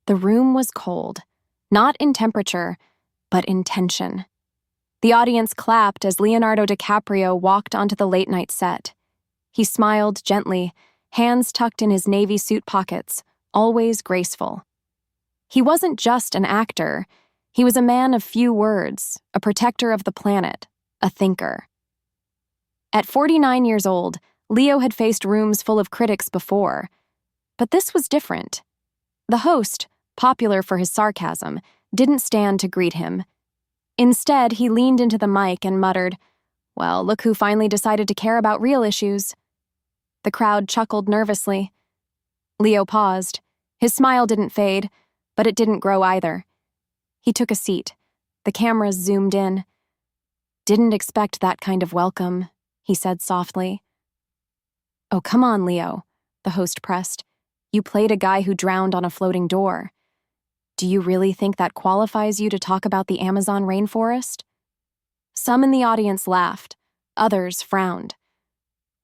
The room was cold, not in temperature, but in tension. The audience clapped as Leonardo DiCaprio walked onto the late-night set. He smiled gently, hands tucked in his navy suit pockets, always graceful. He wasn't just an actor. He was a man of few words, a protector of the planet, a thinker. At 49 years old, Leo had faced rooms full of critics before. But this was different. The host, popular for his sarcasm, didn't stand to greet him. Instead, he leaned into the mic and muttered, "Well, look who finally decided to care about real issues." The crowd chuckled nervously. Leo paused. His smile didn't fade, but it didn't grow either. He took a seat. The cameras zoomed in. "Didn't expect that kind of welcome," he said softly. "Oh, come on, Leo," the host pressed. "You played a guy who drowned on a floating door. Do you really think that qualifies you to talk about the Amazon rainforest?" Some in the audience laughed. Others frowned.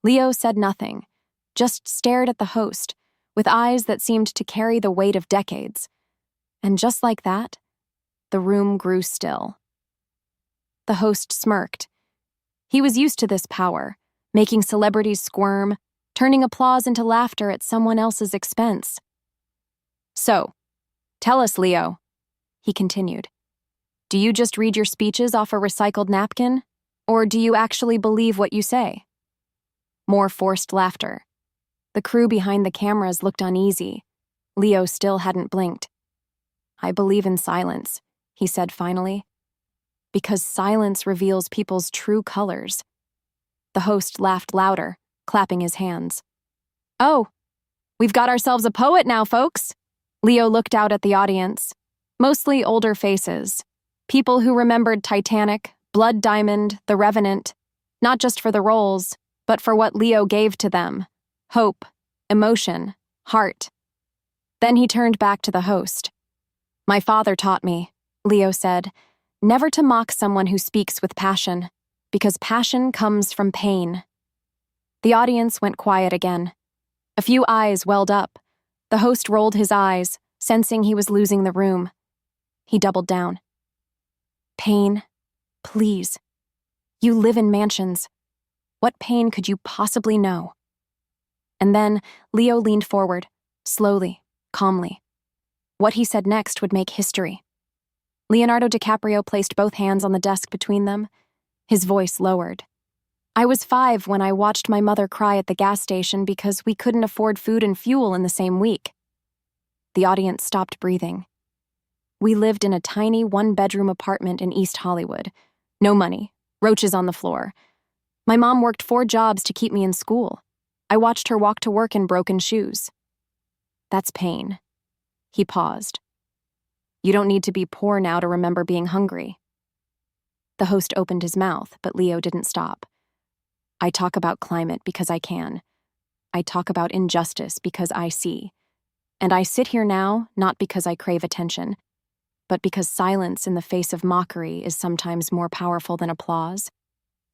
Leo said nothing, just stared at the host, with eyes that seemed to carry the weight of decades. And just like that, the room grew still. The host smirked. He was used to this power, making celebrities squirm, turning applause into laughter at someone else's expense. "So, tell us, Leo," he continued. "Do you just read your speeches off a recycled napkin? Or do you actually believe what you say?" More forced laughter. The crew behind the cameras looked uneasy. Leo still hadn't blinked. "I believe in silence," he said finally. "Because silence reveals people's true colors." The host laughed louder, clapping his hands. "Oh, we've got ourselves a poet now, folks." Leo looked out at the audience. Mostly older faces. People who remembered Titanic, Blood Diamond, The Revenant, not just for the roles, but for what Leo gave to them. Hope, emotion, heart. Then he turned back to the host. "My father taught me," Leo said, "never to mock someone who speaks with passion, because passion comes from pain." The audience went quiet again. A few eyes welled up. The host rolled his eyes, sensing he was losing the room. He doubled down. "Pain, please. You live in mansions. What pain could you possibly know?" And then Leo leaned forward, slowly, calmly. What he said next would make history. Leonardo DiCaprio placed both hands on the desk between them. His voice lowered. "I was 5 when I watched my mother cry at the gas station because we couldn't afford food and fuel in the same week." The audience stopped breathing. "We lived in a tiny one-bedroom apartment in East Hollywood. No money, roaches on the floor. My mom worked 4 jobs to keep me in school. I watched her walk to work in broken shoes." "That's pain." He paused. "You don't need to be poor now to remember being hungry." The host opened his mouth, but Leo didn't stop. "I talk about climate because I can. I talk about injustice because I see. And I sit here now not because I crave attention, but because silence in the face of mockery is sometimes more powerful than applause."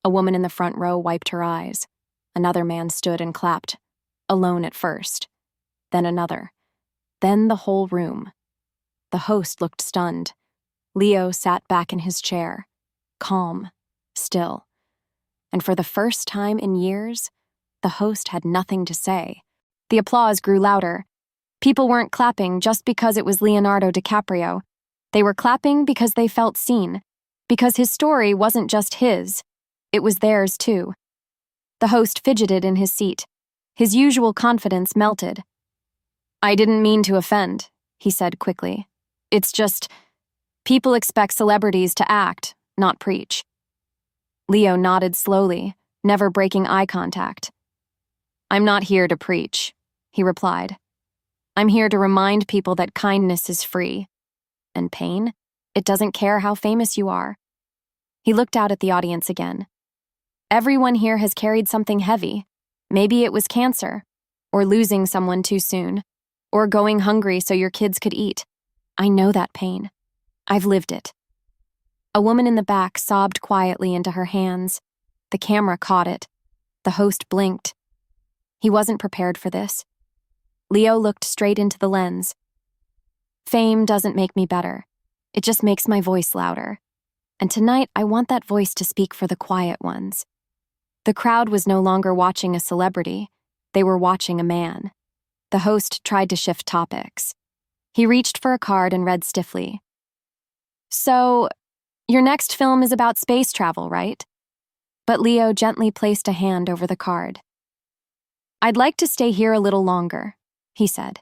A woman in the front row wiped her eyes. Another man stood and clapped, alone at first. Then another. Then the whole room. The host looked stunned. Leo sat back in his chair, calm, still. And for the first time in years, the host had nothing to say. The applause grew louder. People weren't clapping just because it was Leonardo DiCaprio. They were clapping because they felt seen, because his story wasn't just his. It was theirs, too. The host fidgeted in his seat. His usual confidence melted. "I didn't mean to offend," he said quickly. "It's just, people expect celebrities to act, not preach." Leo nodded slowly, never breaking eye contact. "I'm not here to preach," he replied. "I'm here to remind people that kindness is free. And pain, it doesn't care how famous you are." He looked out at the audience again. "Everyone here has carried something heavy. Maybe it was cancer, or losing someone too soon, or going hungry so your kids could eat. I know that pain. I've lived it." A woman in the back sobbed quietly into her hands. The camera caught it. The host blinked. He wasn't prepared for this. Leo looked straight into the lens. Fame doesn't make me better. It just makes my voice louder. And tonight, I want that voice to speak for the quiet ones. The crowd was no longer watching a celebrity. They were watching a man. The host tried to shift topics. He reached for a card and read stiffly. So, your next film is about space travel, right? But Leo gently placed a hand over the card. I'd like to stay here a little longer, he said.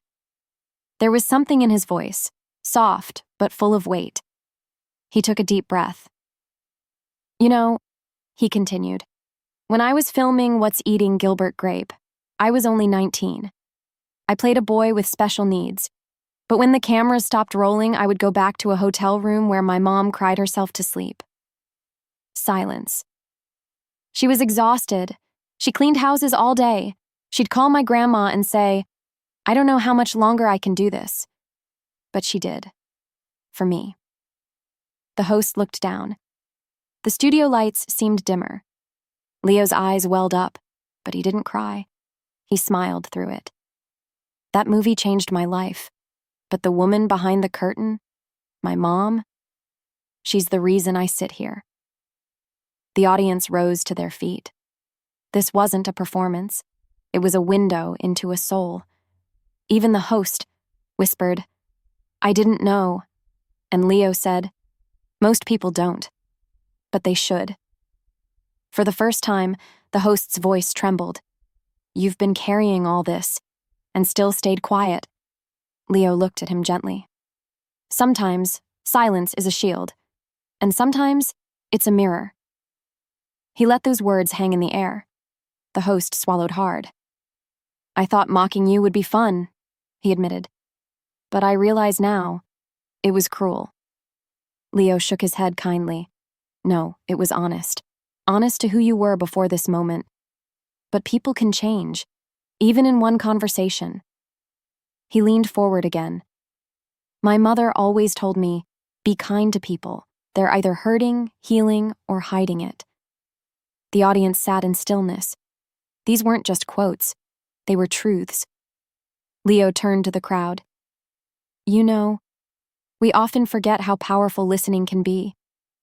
There was something in his voice, soft but full of weight. He took a deep breath. You know, he continued, when I was filming What's Eating Gilbert Grape, I was only 19. I played a boy with special needs, but when the cameras stopped rolling, I would go back to a hotel room where my mom cried herself to sleep. Silence. She was exhausted. She cleaned houses all day. She'd call my grandma and say, I don't know how much longer I can do this. But she did. For me. The host looked down. The studio lights seemed dimmer. Leo's eyes welled up, but he didn't cry. He smiled through it. That movie changed my life, but the woman behind the curtain, my mom, she's the reason I sit here. The audience rose to their feet. This wasn't a performance. It was a window into a soul. Even the host whispered, I didn't know. And Leo said, most people don't, but they should. For the first time, the host's voice trembled. You've been carrying all this, and still stayed quiet. Leo looked at him gently. Sometimes, silence is a shield, and sometimes, it's a mirror. He let those words hang in the air. The host swallowed hard. I thought mocking you would be fun, he admitted. But I realize now, it was cruel. Leo shook his head kindly. No, it was honest. Honest to who you were before this moment. But people can change, even in one conversation. He leaned forward again. My mother always told me, be kind to people. They're either hurting, healing, or hiding it. The audience sat in stillness. These weren't just quotes. They were truths. Leo turned to the crowd. You know, we often forget how powerful listening can be.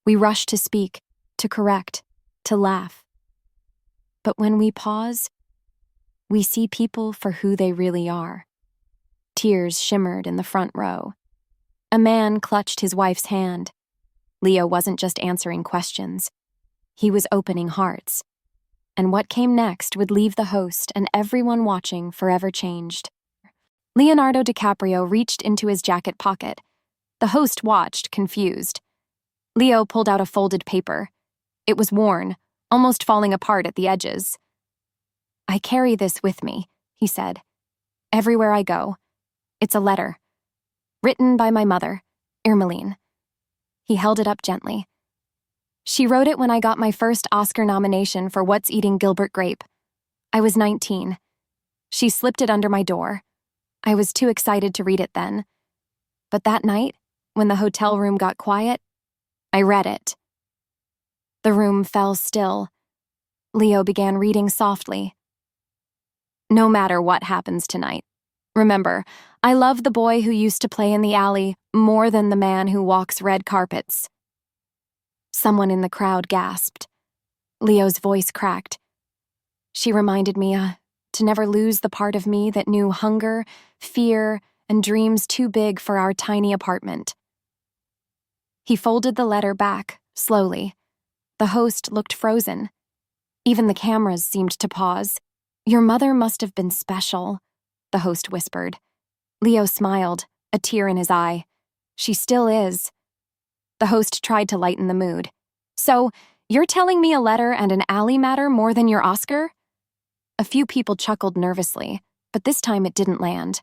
We rush to speak, to correct, to laugh. But when we pause, we see people for who they really are. Tears shimmered in the front row. A man clutched his wife's hand. Leo wasn't just answering questions. He was opening hearts. And what came next would leave the host and everyone watching forever changed. Leonardo DiCaprio reached into his jacket pocket. The host watched, confused. Leo pulled out a folded paper. It was worn, almost falling apart at the edges. I carry this with me, he said. Everywhere I go. It's a letter. Written by my mother, Irmeline. He held it up gently. She wrote it when I got my first Oscar nomination for What's Eating Gilbert Grape. I was 19. She slipped it under my door. I was too excited to read it then. But that night, when the hotel room got quiet, I read it. The room fell still. Leo began reading softly. No matter what happens tonight, remember, I love the boy who used to play in the alley more than the man who walks red carpets. Someone in the crowd gasped. Leo's voice cracked. She reminded me to never lose the part of me that knew hunger, fear, and dreams too big for our tiny apartment. He folded the letter back, slowly. The host looked frozen. Even the cameras seemed to pause. Your mother must have been special, the host whispered. Leo smiled, a tear in his eye. She still is. The host tried to lighten the mood. So, you're telling me a letter and an alley matter more than your Oscar? A few people chuckled nervously, but this time it didn't land.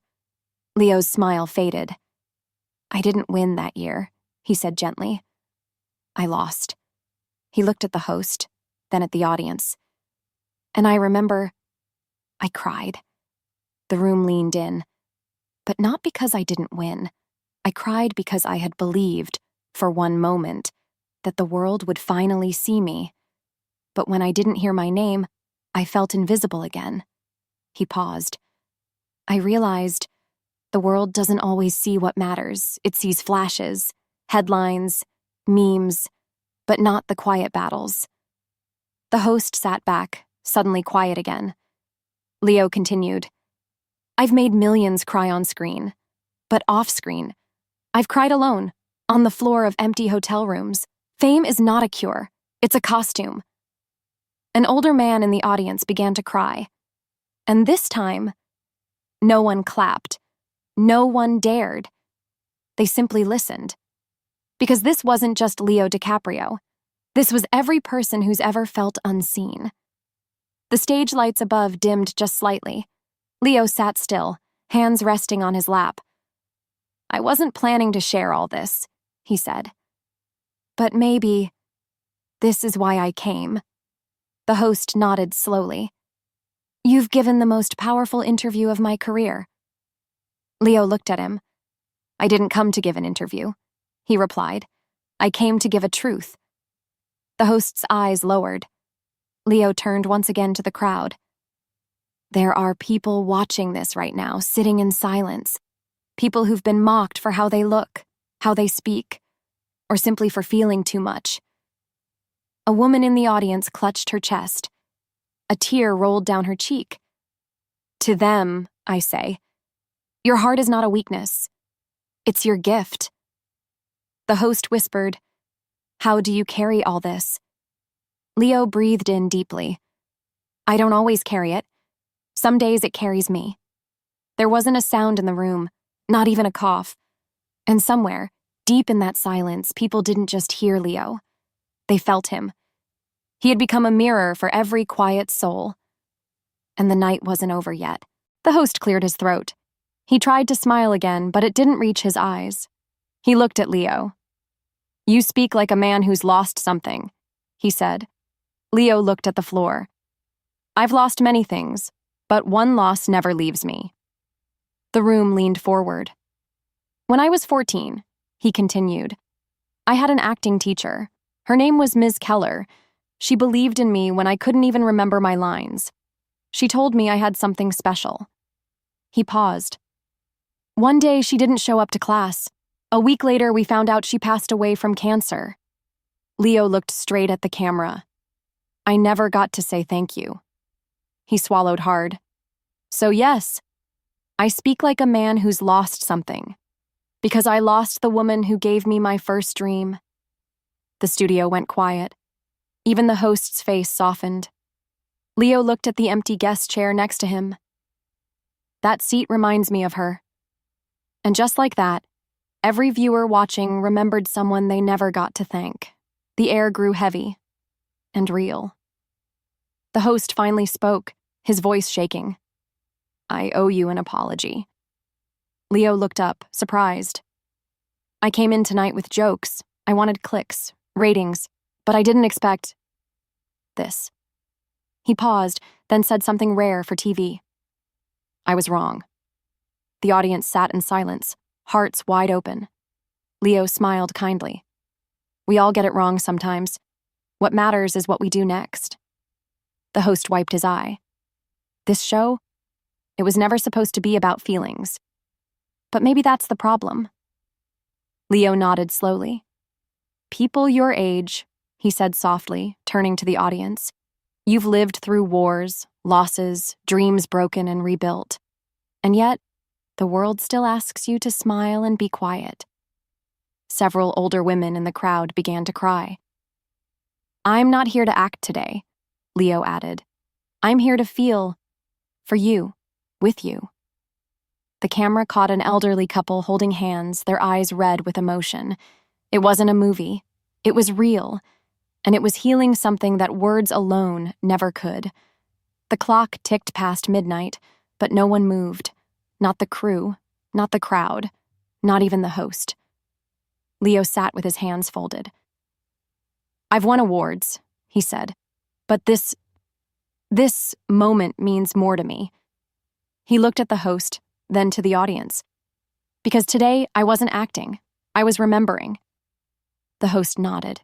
Leo's smile faded. I didn't win that year, he said gently. I lost. He looked at the host, then at the audience. And I remember, I cried. The room leaned in. But not because I didn't win. I cried because I had believed, for one moment, that the world would finally see me. But when I didn't hear my name, I felt invisible again. He paused. I realized The world doesn't always see what matters. It sees flashes, headlines, memes, but not the quiet battles. The host sat back, suddenly quiet again. Leo continued, I've made millions cry on screen, but off screen. I've cried alone, on the floor of empty hotel rooms. Fame is not a cure, it's a costume. An older man in the audience began to cry. And this time, no one clapped. No one dared. They simply listened. Because this wasn't just Leo DiCaprio. This was every person who's ever felt unseen. The stage lights above dimmed just slightly. Leo sat still, hands resting on his lap. I wasn't planning to share all this, he said. But maybe this is why I came. The host nodded slowly. You've given the most powerful interview of my career. Leo looked at him. I didn't come to give an interview, he replied. I came to give a truth. The host's eyes lowered. Leo turned once again to the crowd. There are people watching this right now, sitting in silence. People who've been mocked for how they look, how they speak, or simply for feeling too much. A woman in the audience clutched her chest. A tear rolled down her cheek. To them, I say, your heart is not a weakness. It's your gift. The host whispered, How do you carry all this? Leo breathed in deeply. I don't always carry it. Some days it carries me. There wasn't a sound in the room, not even a cough. And somewhere, deep in that silence, people didn't just hear Leo. They felt him. He had become a mirror for every quiet soul. And the night wasn't over yet. The host cleared his throat. He tried to smile again, but it didn't reach his eyes. He looked at Leo. You speak like a man who's lost something, he said. Leo looked at the floor. I've lost many things, but one loss never leaves me. The room leaned forward. When I was 14, he continued, I had an acting teacher. Her name was Ms. Keller. She believed in me when I couldn't even remember my lines. She told me I had something special. He paused. One day she didn't show up to class. A week later, we found out she passed away from cancer. Leo looked straight at the camera. I never got to say thank you. He swallowed hard. So yes, I speak like a man who's lost something. Because I lost the woman who gave me my first dream. The studio went quiet. Even the host's face softened. Leo looked at the empty guest chair next to him. That seat reminds me of her. And just like that, every viewer watching remembered someone they never got to thank. The air grew heavy and real. The host finally spoke, his voice shaking. I owe you an apology. Leo looked up, surprised. I came in tonight with jokes. I wanted clicks, ratings, but I didn't expect this. He paused, then said something rare for TV. I was wrong. The audience sat in silence, hearts wide open. Leo smiled kindly. We all get it wrong sometimes. What matters is what we do next. The host wiped his eye. This show? It was never supposed to be about feelings. But maybe that's the problem. Leo nodded slowly. People your age, he said softly, turning to the audience. You've lived through wars, losses, dreams broken and rebuilt. And yet, the world still asks you to smile and be quiet. Several older women in the crowd began to cry. I'm not here to act today, Leo added. I'm here to feel for you, with you. The camera caught an elderly couple holding hands, their eyes red with emotion. It wasn't a movie. It was real, and it was healing something that words alone never could. The clock ticked past midnight, but no one moved. Not the crew, not the crowd, not even the host. Leo sat with his hands folded. I've won awards, he said, but this moment means more to me. He looked at the host, then to the audience. Because today, I wasn't acting. I was remembering. The host nodded.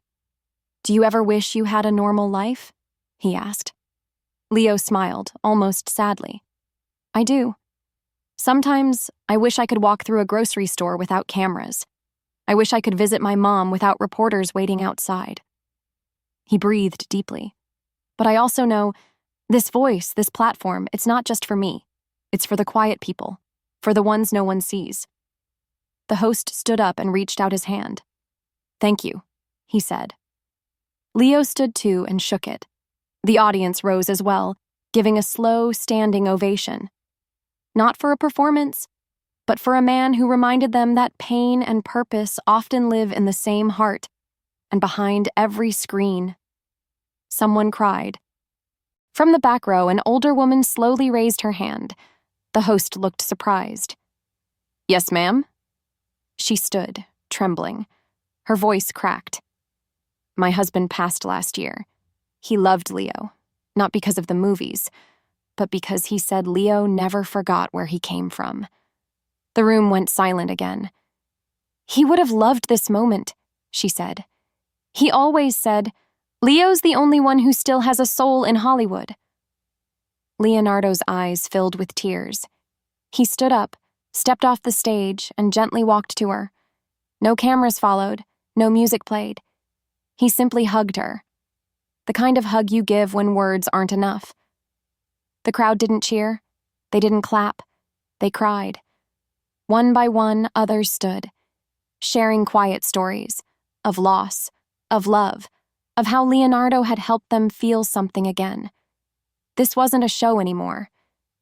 Do you ever wish you had a normal life? He asked. Leo smiled, almost sadly. I do. Sometimes I wish I could walk through a grocery store without cameras. I wish I could visit my mom without reporters waiting outside. He breathed deeply. But I also know this voice, this platform, it's not just for me. It's for the quiet people, for the ones no one sees. The host stood up and reached out his hand. "Thank you," he said. Leo stood too and shook it. The audience rose as well, giving a slow, standing ovation. Not for a performance, but for a man who reminded them that pain and purpose often live in the same heart and behind every screen. Someone cried. From the back row, an older woman slowly raised her hand. The host looked surprised. "Yes, ma'am?" She stood, trembling. Her voice cracked. "My husband passed last year. He loved Leo, not because of the movies, but because he said Leo never forgot where he came from." The room went silent again. "He would have loved this moment," she said. "He always said, Leo's the only one who still has a soul in Hollywood." Leonardo's eyes filled with tears. He stood up, stepped off the stage, and gently walked to her. No cameras followed, no music played. He simply hugged her. The kind of hug you give when words aren't enough. The crowd didn't cheer. They didn't clap. They cried. One by one, others stood, sharing quiet stories of loss, of love, of how Leonardo had helped them feel something again. This wasn't a show anymore.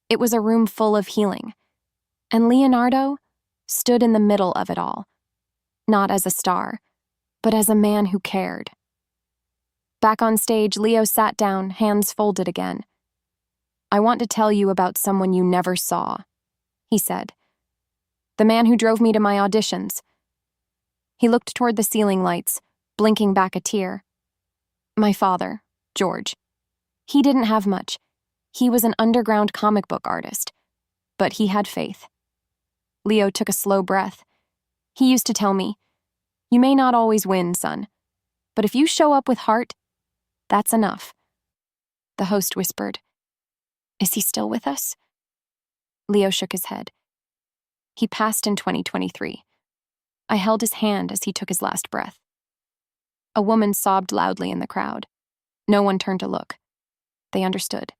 It was a room full of healing. And Leonardo stood in the middle of it all, not as a star, but as a man who cared. Back on stage, Leo sat down, hands folded again. "I want to tell you about someone you never saw," he said. "The man who drove me to my auditions." He looked toward the ceiling lights, blinking back a tear. "My father, George. He didn't have much. He was an underground comic book artist. But he had faith." Leo took a slow breath. He used to tell me, "You may not always win, son, but if you show up with heart, that's enough." The host whispered, "Is he still with us?" Leo shook his head. "He passed in 2023. I held his hand as he took his last breath." A woman sobbed loudly in the crowd. No one turned to look. They understood.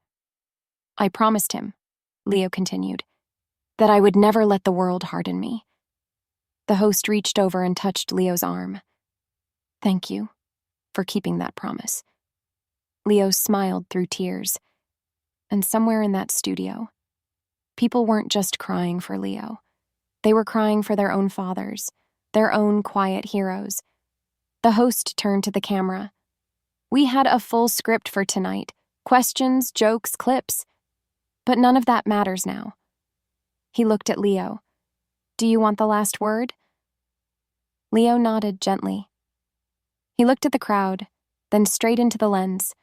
"I promised him," Leo continued, "that I would never let the world harden me." The host reached over and touched Leo's arm. "Thank you for keeping that promise." Leo smiled through tears. And somewhere in that studio, people weren't just crying for Leo. They were crying for their own fathers, their own quiet heroes. The host turned to the camera. "We had a full script for tonight. Questions, jokes, clips. But none of that matters now." He looked at Leo. "Do you want the last word?" Leo nodded gently. He looked at the crowd, then straight into the lens.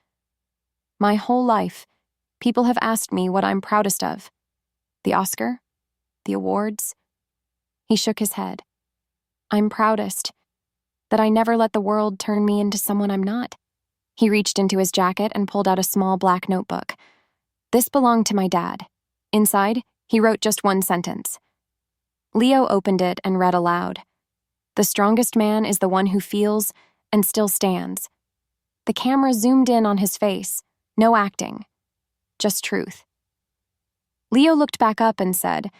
"My whole life, people have asked me what I'm proudest of. The Oscar? The awards?" He shook his head. "I'm proudest that I never let the world turn me into someone I'm not." He reached into his jacket and pulled out a small black notebook. "This belonged to my dad." Inside, he wrote just one sentence. Leo opened it and read aloud. "The strongest man is the one who feels and still stands." The camera zoomed in on his face. No acting. Just truth. Leo looked back up and said,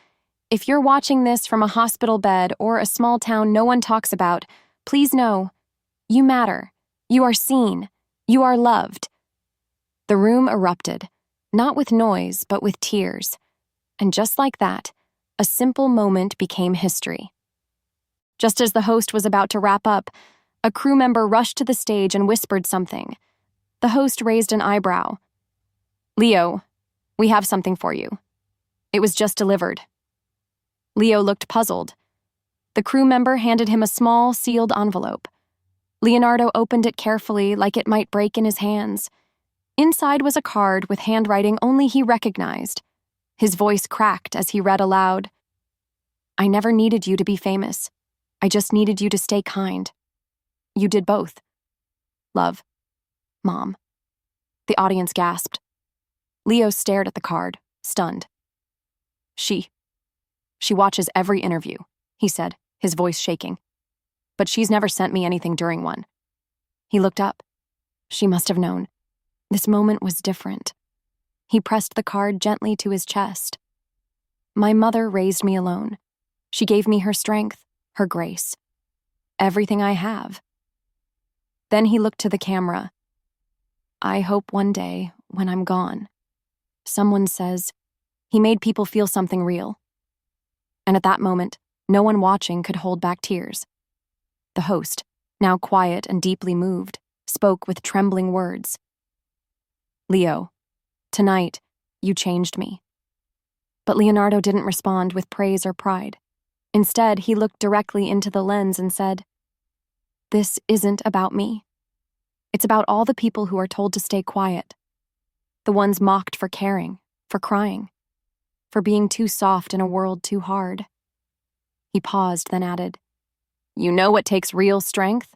"If you're watching this from a hospital bed or a small town no one talks about, please know, you matter. You are seen. You are loved." The room erupted, not with noise, but with tears. And just like that, a simple moment became history. Just as the host was about to wrap up, a crew member rushed to the stage and whispered something. The host raised an eyebrow. "Leo, we have something for you. It was just delivered." Leo looked puzzled. The crew member handed him a small, sealed envelope. Leonardo opened it carefully, like it might break in his hands. Inside was a card with handwriting only he recognized. His voice cracked as he read aloud, "I never needed you to be famous. I just needed you to stay kind. You did both. Love, Mom." The audience gasped. Leo stared at the card, stunned. She She watches every interview, he said, his voice shaking. But she's never sent me anything during one. He looked up. She must have known. This moment was different. He pressed the card gently to his chest. My mother raised me alone. She gave me her strength, her grace. Everything I have. Then he looked to the camera. I hope one day, when I'm gone, someone says, he made people feel something real. And at that moment, no one watching could hold back tears. The host, now quiet and deeply moved, spoke with trembling words. Leo, tonight, you changed me. But Leonardo didn't respond with praise or pride. Instead, he looked directly into the lens and said, This isn't about me. It's about all the people who are told to stay quiet. The ones mocked for caring, for crying, for being too soft in a world too hard. He paused, then added, You know what takes real strength?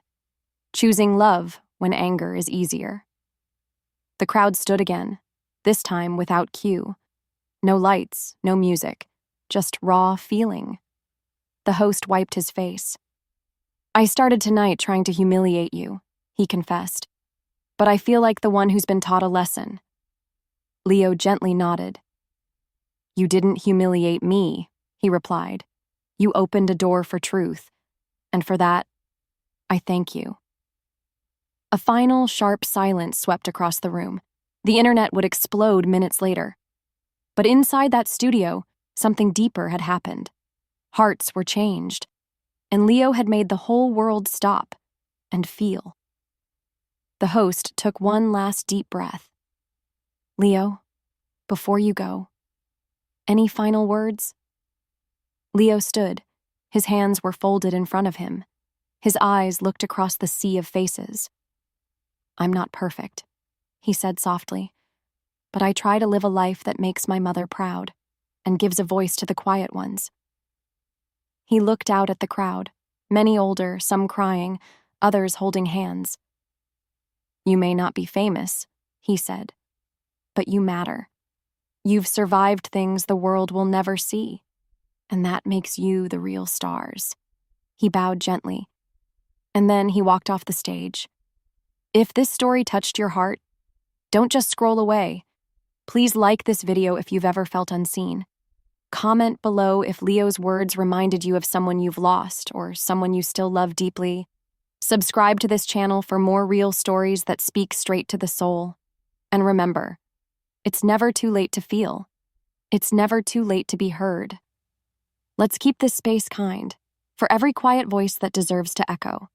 Choosing love when anger is easier. The crowd stood again, this time without cue. No lights, no music, just raw feeling. The host wiped his face. I started tonight trying to humiliate you, he confessed. But I feel like the one who's been taught a lesson. Leo gently nodded. You didn't humiliate me, he replied. You opened a door for truth, and for that, I thank you. A final, sharp silence swept across the room. The internet would explode minutes later. But inside that studio, something deeper had happened. Hearts were changed, and Leo had made the whole world stop and feel. The host took one last deep breath. Leo, before you go, any final words? Leo stood. His hands were folded in front of him. His eyes looked across the sea of faces. I'm not perfect, he said softly, but I try to live a life that makes my mother proud and gives a voice to the quiet ones. He looked out at the crowd, many older, some crying, others holding hands. You may not be famous, he said, but you matter. You've survived things the world will never see, and that makes you the real stars. He bowed gently, and then he walked off the stage. If this story touched your heart, don't just scroll away. Please like this video if you've ever felt unseen. Comment below if Leo's words reminded you of someone you've lost or someone you still love deeply. Subscribe to this channel for more real stories that speak straight to the soul. And remember, it's never too late to feel. It's never too late to be heard. Let's keep this space kind, for every quiet voice that deserves to echo.